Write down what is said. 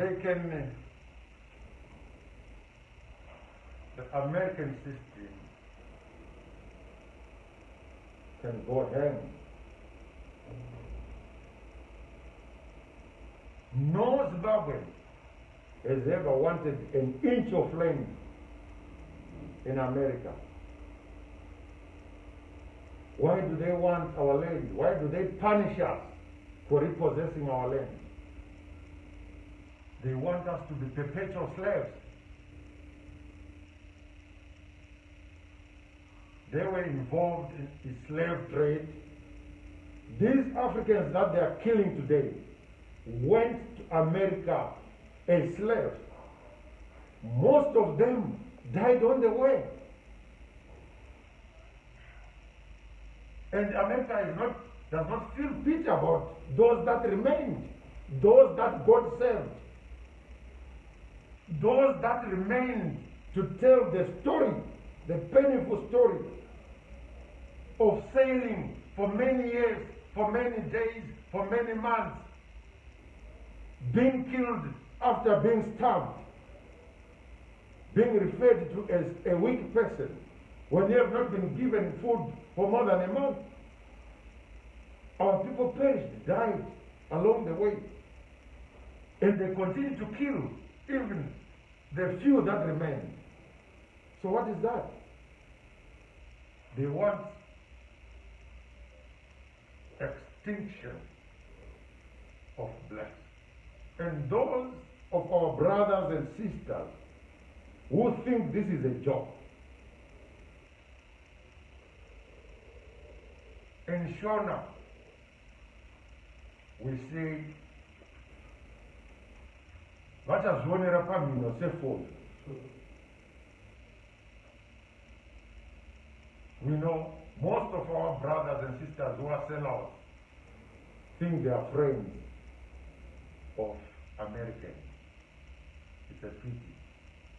they can, the American system can go hang. No Zimbabwean has ever wanted an inch of land in America. Why do they want our land? Why do they punish us for repossessing our land? They want us to be perpetual slaves. They were involved in the slave trade. These Africans that they are killing today went to America as slaves. Most of them died on the way. And America does not feel pity about those that remained, those that God saved, those that remained to tell the story, the painful story of sailing for many years, for many days, for many months, being killed after being starved, being referred to as a weak person when you have not been given food for more than a month. Our people perished, died along the way. And they continue to kill even the few that remain. So what is that? They want extinction of blacks. And those of our brothers and sisters who think this is a joke, in Shona, we say, vachazvionera pamhino sefoni. We know most of our brothers and sisters who are sellouts think they are friends of Americans. It's a pity.